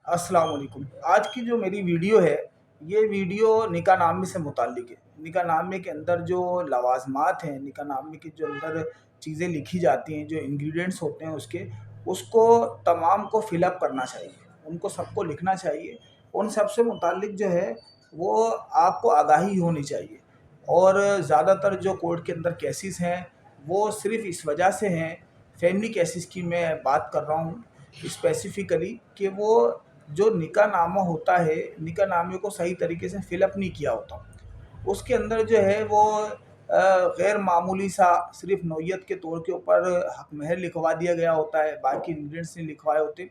अस्सलाम वालेकुम। आज की जो मेरी वीडियो है, ये वीडियो निकाह नामे से मुताल्लिक है। निकाह नामे के अंदर जो लवाज़मात हैं, निकाह नामे के जो अंदर चीज़ें लिखी जाती हैं, जो इंग्रीडिएंट्स होते हैं उसके, उसको तमाम को फ़िल अप करना चाहिए। उनको सबको लिखना चाहिए। उन सब से मुताल्लिक जो है, वो आपको आगाही होनी चाहिए। और ज़्यादातर जो कोर्ट के अंदर केसेस हैं, वो सिर्फ़ इस वजह से हैं, फैमिली केसेस की मैं बात कर रहा हूँ स्पेसिफ़िकली, कि वो जो निकाह नामा होता है, निकाह नामे को सही तरीके से फ़िल अप नहीं किया होता। उसके अंदर जो है वो गैर मामूली सा सिर्फ़ नौयत के तौर के ऊपर हक़ महर लिखवा दिया गया होता है, बाकी इंग्रीडिएंट्स नहीं लिखवाए होते।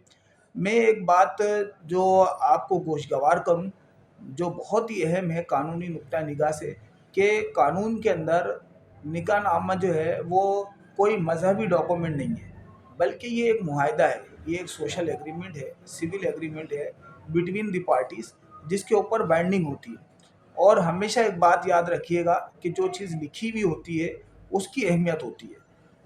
मैं एक बात जो आपको गोशगवार करूँ, जो बहुत ही अहम है कानूनी नुक्ता निगाह से, कि कानून के अंदर निकाह नामा जो है वो कोई मज़हबी डॉक्यूमेंट नहीं है, बल्कि ये एक मुआहदा है, ये एक सोशल एग्रीमेंट है, सिविल एग्रीमेंट है बिटवीन द पार्टीज़, जिसके ऊपर बाइंडिंग होती है। और हमेशा एक बात याद रखिएगा कि जो चीज़ लिखी हुई होती है उसकी अहमियत होती है।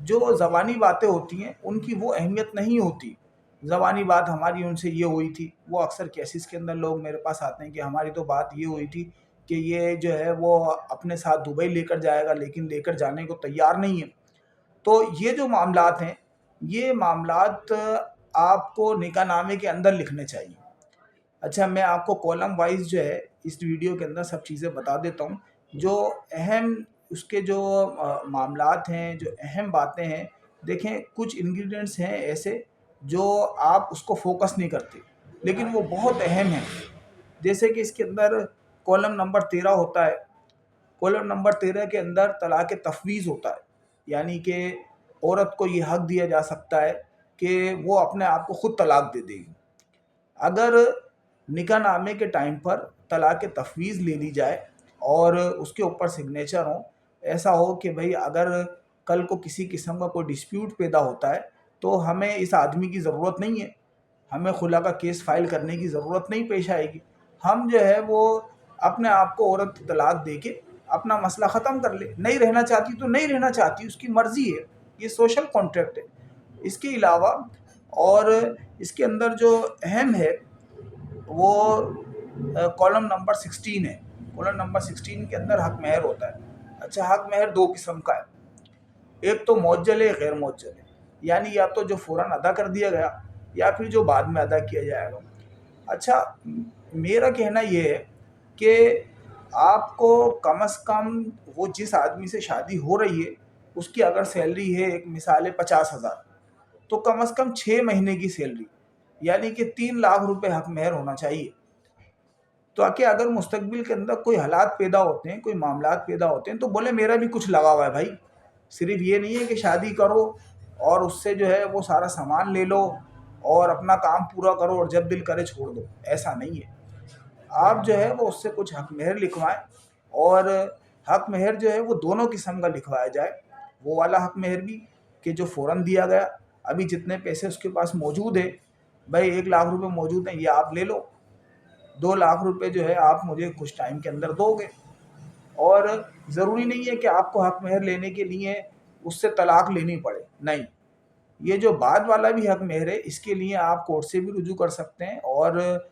जो ज़बानी बातें होती हैं उनकी वो अहमियत नहीं होती। ज़बानी बात हमारी उनसे ये हुई थी, वो अक्सर केसेस के अंदर लोग मेरे पास आते हैं कि हमारी तो बात ये हुई थी कि ये जो है वो अपने साथ दुबई लेकर जाएगा, लेकिन लेकर जाने को तैयार नहीं है। तो ये जो मामलात हैं, ये मामलात आपको निकाहनामे के अंदर लिखने चाहिए। अच्छा, मैं आपको कॉलम वाइज़ जो है इस वीडियो के अंदर सब चीज़ें बता देता हूँ। जो अहम उसके जो मामलात हैं, जो अहम बातें हैं, देखें कुछ इंग्रीडिएंट्स हैं ऐसे जो आप उसको फ़ोकस नहीं करते, लेकिन वो बहुत अहम हैं। जैसे कि इसके अंदर कॉलम नंबर 13 होता है। कॉलम नंबर 13 के अंदर तलाक़ तफ़वीज़ होता है, यानी कि औरत को ये हक़ दिया जा सकता है कि वो अपने आप को ख़ुद तलाक दे देगी। अगर निकाह नामे के टाइम पर तलाक़ तफ़वीज़ ले ली जाए और उसके ऊपर सिग्नेचर हो, ऐसा हो कि भई अगर कल को किसी किस्म का कोई डिस्प्यूट पैदा होता है, तो हमें इस आदमी की ज़रूरत नहीं है, हमें खुला का केस फ़ाइल करने की ज़रूरत नहीं पेश आएगी। हम जो है वो अपने आप को औरत तलाक दे के अपना मसला ख़त्म कर ले। नहीं रहना चाहती तो नहीं रहना चाहती, उसकी मर्ज़ी है, ये सोशल कॉन्ट्रैक्ट है। इसके अलावा और इसके अंदर जो अहम है वो कॉलम नंबर 16 है। कॉलम नंबर 16 के अंदर हक़ महर होता है। अच्छा, हक़ महर 2 किस्म का है, एक तो मुअज्जल है, गैर मुअज्जल है, यानी या तो जो फ़ौरन अदा कर दिया गया या फिर जो बाद में अदा किया जाएगा। अच्छा, मेरा कहना ये है कि आपको कम से कम वो जिस आदमी से शादी हो रही है, उसकी अगर सैलरी है, एक मिसाल है 50,000, तो कम से कम 6 महीने की सैलरी, यानी कि 3 लाख रुपए हक़ महर होना चाहिए। ताकि अगर मुस्तक़बिल के अंदर कोई हालात पैदा होते हैं, कोई मामलात पैदा होते हैं, तो बोले मेरा भी कुछ लगा हुआ है भाई। सिर्फ़ ये नहीं है कि शादी करो और उससे जो है वो सारा सामान ले लो और अपना काम पूरा करो और जब दिल करे छोड़ दो, ऐसा नहीं है। आप जो है वो उससे कुछ हक़ महर लिखवाएँ और हक़ महर जो है वो दोनों किस्म का लिखवाया जाए। वो वाला हक़ महर भी कि जो फ़ौरन दिया गया, अभी जितने पैसे उसके पास मौजूद है, भाई 1 लाख रुपए मौजूद हैं, ये आप ले लो, 2 लाख रुपए जो है आप मुझे कुछ टाइम के अंदर दोगे। और ज़रूरी नहीं है कि आपको हक़ महर लेने के लिए उससे तलाक लेनी पड़े, नहीं। ये जो बाद वाला भी हक़ महर है, इसके लिए आप कोर्ट से भी रुजू कर सकते हैं और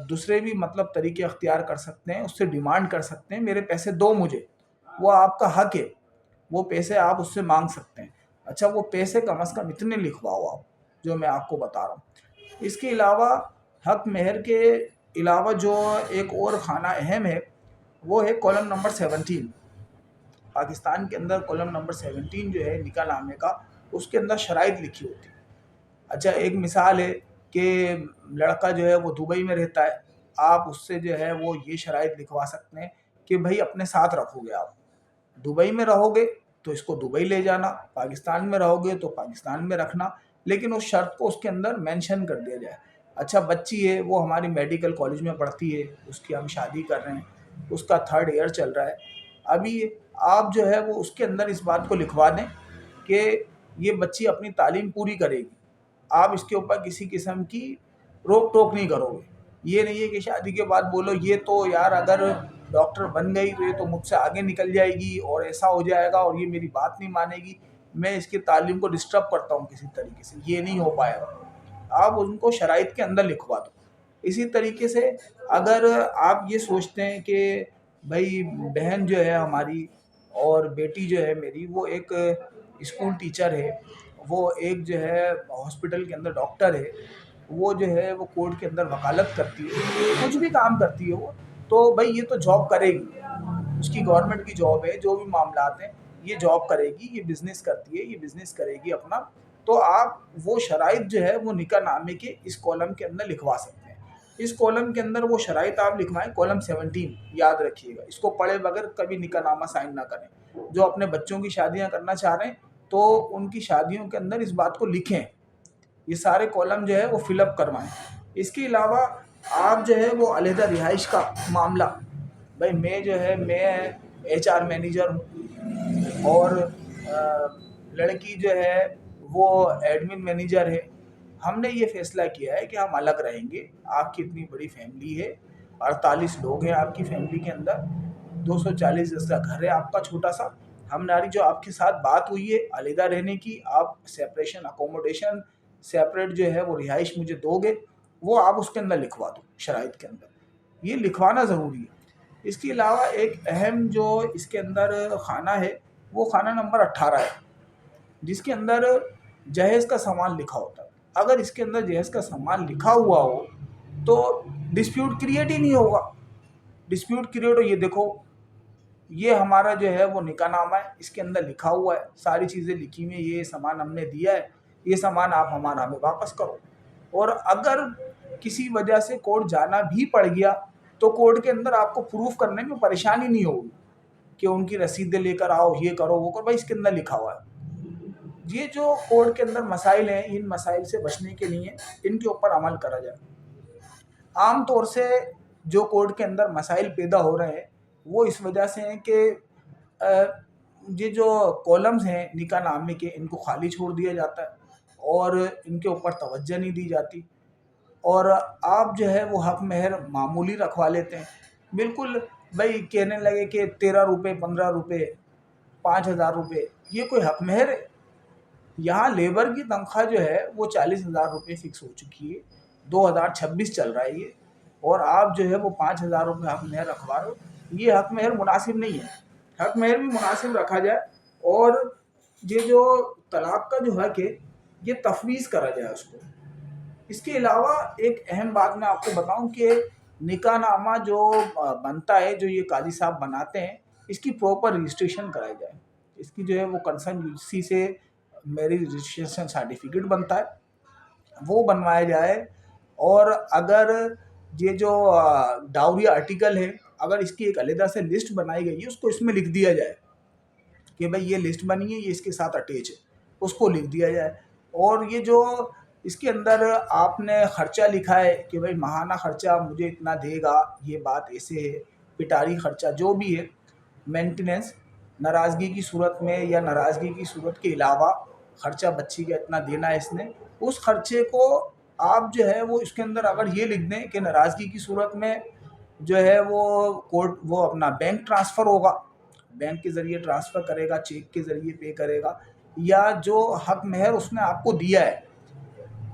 दूसरे भी मतलब तरीके अख्तियार कर सकते हैं, उससे डिमांड कर सकते हैं, मेरे पैसे दो मुझे, वो आपका हक़ है, वो पैसे आप उससे माँग सकते हैं। अच्छा, वो पैसे कम से कम इतने लिखवाओ आप, जो मैं आपको बता रहा हूँ। इसके अलावा हक़ महर के अलावा जो एक और खाना अहम है, वो है कॉलम नंबर 17। पाकिस्तान के अंदर कॉलम नंबर 17 जो है निकाह नामे का, उसके अंदर शराइत लिखी होती है। अच्छा, एक मिसाल है कि लड़का जो है वो दुबई में रहता है, आप उससे जो है वो ये शराइत लिखवा सकते हैं कि भई अपने साथ रखोगे आप। दुबई में रहोगे तो इसको दुबई ले जाना, पाकिस्तान में रहोगे तो पाकिस्तान में रखना, लेकिन उस शर्त को उसके अंदर मेंशन कर दिया जाए। अच्छा, बच्ची है वो हमारी मेडिकल कॉलेज में पढ़ती है, उसकी हम शादी कर रहे हैं, उसका 3rd ईयर चल रहा है। अभी आप जो है वो उसके अंदर इस बात को लिखवा दें कि ये बच्ची अपनी तालीम पूरी करेगी। आप इसके ऊपर किसी किस्म की रोक-टोक नहीं करोगे। ये नहीं है कि शादी के बाद बोलो ये तो यार अगर डॉक्टर बन गई तो ये तो मुझसे आगे निकल जाएगी और ऐसा हो जाएगा और ये मेरी बात नहीं मानेगी, मैं इसकी तालीम को डिस्टर्ब करता हूँ किसी तरीके से, ये नहीं हो पाएगा। आप उनको शराइत के अंदर लिखवा दो। اسی طریقے سے اگر آپ یہ سوچتے ہیں کہ بھائی بہن جو ہے ہماری اور بیٹی جو ہے میری وہ ایک اسکول ٹیچر ہے، وہ ایک جو ہے ہاسپٹل کے اندر ڈاکٹر ہے، وہ جو ہے وہ کورٹ کے اندر وکالت کرتی ہے، کچھ بھی کام کرتی ہے وہ، تو بھائی یہ تو جاب کرے گی، اس کی گورنمنٹ کی جاب ہے، جو بھی معاملات ہیں یہ جاب کرے گی، یہ بزنس کرتی ہے، یہ بزنس کرے گی اپنا، تو آپ وہ شرائط جو ہے وہ نکاح نامے کے اس کالم کے اندر لکھوا سکتے ہیں۔ اس کالم کے اندر وہ شرائط آپ لکھوائیں، کالم 17 یاد رکھیے گا، اس کو پڑھے بغیر کبھی نکاح نامہ سائن نہ کریں۔ جو اپنے بچوں کی شادیاں کرنا چاہ رہے ہیں تو ان کی شادیوں کے اندر اس بات کو لکھیں، یہ سارے کالم جو ہے وہ فل اپ کروائیں۔ اس کے علاوہ آپ جو ہے وہ علیحدہ رہائش کا معاملہ، بھائی میں ایچ آر مینیجر ہوں اور لڑکی جو ہے وہ ایڈمن مینیجر ہے، ہم نے یہ فیصلہ کیا ہے کہ ہم الگ رہیں گے، آپ کی اتنی بڑی فیملی ہے، 48 لوگ ہیں آپ کی فیملی کے اندر، 240 گز کا گھر ہے آپ کا چھوٹا سا، ہماری جو آپ کے ساتھ بات ہوئی ہے علیحدہ رہنے کی، آپ سیپریشن اکوموڈیشن سیپریٹ جو ہے وہ رہائش مجھے دو گے، وہ آپ اس کے اندر لکھوا دو، شرائط کے اندر یہ لکھوانا ضروری ہے۔ اس کے علاوہ ایک اہم جو اس کے اندر خانہ ہے وہ خانہ نمبر 18 ہے، جس کے اندر جہیز کا سامان لکھا ہوتا ہے۔ اگر اس کے اندر جہیز کا سامان لکھا ہوا ہو تو ڈسپیوٹ کریٹ ہی نہیں ہوگا۔ ڈسپیوٹ کریٹ ہو، یہ دیکھو یہ ہمارا جو ہے وہ نکاح نامہ ہے، اس کے اندر لکھا ہوا ہے، ساری چیزیں لکھی ہوئی ہیں، یہ سامان ہم نے دیا ہے، یہ سامان آپ ہمارا ہمیں واپس کرو۔ اور اگر کسی وجہ سے کورٹ جانا بھی پڑ گیا تو کورٹ کے اندر آپ کو پروف کرنے میں پریشانی نہیں ہوگی کہ ان کی رسیدیں لے کر آؤ، یہ کرو وہ کرو، بھائی اس کے اندر لکھا ہوا ہے۔ یہ جو کورٹ کے اندر مسائل ہیں، ان مسائل سے بچنے کے لیے ان کے اوپر عمل کرا جائے۔ عام طور سے جو کورٹ کے اندر مسائل پیدا ہو رہے ہیں وہ اس وجہ سے ہیں کہ یہ جو کالمز ہیں نکاح نامے کے، ان کو خالی چھوڑ دیا جاتا ہے اور ان کے اوپر توجہ نہیں دی جاتی، اور آپ جو ہے وہ حق مہر معمولی رکھوا لیتے ہیں، بالکل بھائی کہنے لگے کہ 13 روپے 15 روپے 5,000 روپے، یہ کوئی حق مہر ہے؟ یہاں لیبر کی تنخواہ جو ہے وہ 40,000 روپے فکس ہو چکی ہے، 2026 چل رہا ہے یہ، اور آپ جو ہے وہ 5,000 روپے حق مہر رکھوا رہے ہو، یہ حق مہر مناسب نہیں ہے۔ حق مہر بھی مناسب رکھا جائے، اور یہ جو طلاق کا جو حق ہے یہ تفویض کرا جائے اس کو۔ اس کے علاوہ ایک اہم بات میں آپ کو بتاؤں کہ نکاح نامہ جو بنتا ہے، جو یہ قاضی صاحب بناتے ہیں، اس کی پراپر رجسٹریشن کرائی جائے، اس کی جو ہے وہ کنسرن یونیورسٹی سے میرج رجسٹریشن سرٹیفکیٹ بنتا ہے وہ بنوایا جائے، اور اگر یہ جو ڈاوری آرٹیکل ہے اگر اس کی ایک علیحدہ سے لسٹ بنائی گئی ہے اس کو اس میں لکھ دیا جائے کہ بھائی یہ لسٹ بنی ہے، یہ اس کے ساتھ اٹیچ ہے، اس کو لکھ دیا جائے۔ اور یہ جو اس کے اندر آپ نے خرچہ لکھا ہے کہ بھائی ماہانہ خرچہ مجھے اتنا دے گا، یہ بات ایسے ہے، پٹاری خرچہ جو بھی ہے، مینٹیننس، ناراضگی کی صورت میں یا ناراضگی کی صورت کے علاوہ خرچہ بچی کا اتنا دینا ہے اس نے، اس خرچے کو آپ جو ہے وہ اس کے اندر اگر یہ لکھ دیں کہ ناراضگی کی صورت میں جو ہے وہ اپنا بینک ٹرانسفر ہوگا، بینک کے ذریعے ٹرانسفر کرے گا، چیک کے ذریعے پے کرے گا، یا جو حق مہر اس نے آپ کو دیا ہے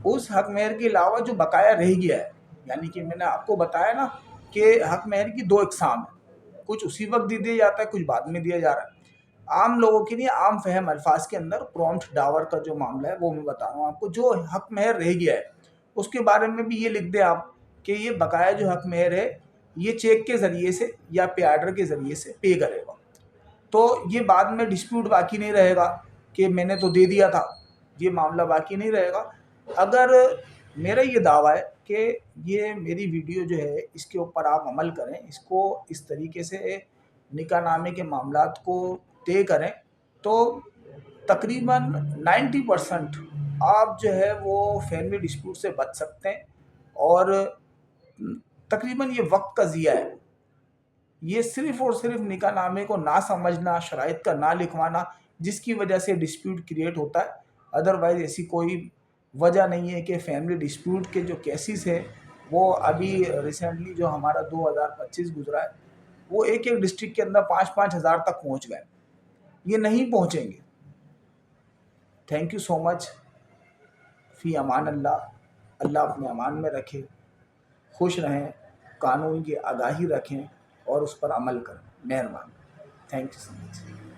اس حق مہر کے علاوہ جو بقایا رہ گیا ہے، یعنی کہ میں نے آپ کو بتایا نا کہ حق مہر کی 2 اقسام ہیں، کچھ اسی وقت دے دیا جاتا ہے، کچھ بعد میں دیا جا رہا ہے۔ عام لوگوں کے لیے عام فہم الفاظ کے اندر پرومپٹ ڈاور کا جو معاملہ ہے وہ میں بتا رہا ہوں آپ کو، جو حق مہر رہ گیا ہے اس کے بارے میں بھی یہ لکھ دیں آپ کہ یہ بقایا جو حق مہر ہے یہ چیک کے ذریعے سے یا پے آرڈر کے ذریعے سے پے کرے گا، تو یہ بعد میں ڈسپیوٹ باقی نہیں رہے گا کہ میں نے تو دے دیا تھا، یہ معاملہ باقی نہیں رہے گا۔ اگر میرا یہ دعویٰ ہے کہ یہ میری ویڈیو جو ہے اس کے اوپر آپ عمل کریں، اس کو اس طریقے سے نکاح نامے کے معاملات کو طے کریں تو تقریباً 90% آپ جو ہے وہ فیملی ڈسپیوٹ سے بچ سکتے ہیں، اور تقریباً یہ وقت کا ضیاع ہے، یہ صرف اور صرف نکاح نامے کو نہ سمجھنا، شرائط کا نہ لکھوانا، جس کی وجہ سے ڈسپیوٹ کریٹ ہوتا ہے، ادروائز ایسی کوئی وجہ نہیں ہے کہ فیملی ڈسپیوٹ کے جو کیسز ہیں وہ ابھی ریسنٹلی جو ہمارا 2025 گزرا ہے وہ ایک ڈسٹرکٹ کے اندر 5-5 ہزار تک پہنچ گئے، یہ نہیں پہنچیں گے۔ تھینک یو سو مچ، فی امان اللہ، اللہ اپنے امان میں رکھے۔ خوش رہیں، قانون کی آگاہی رکھیں اور اس پر عمل کریں. مہربانی. Thank you so much.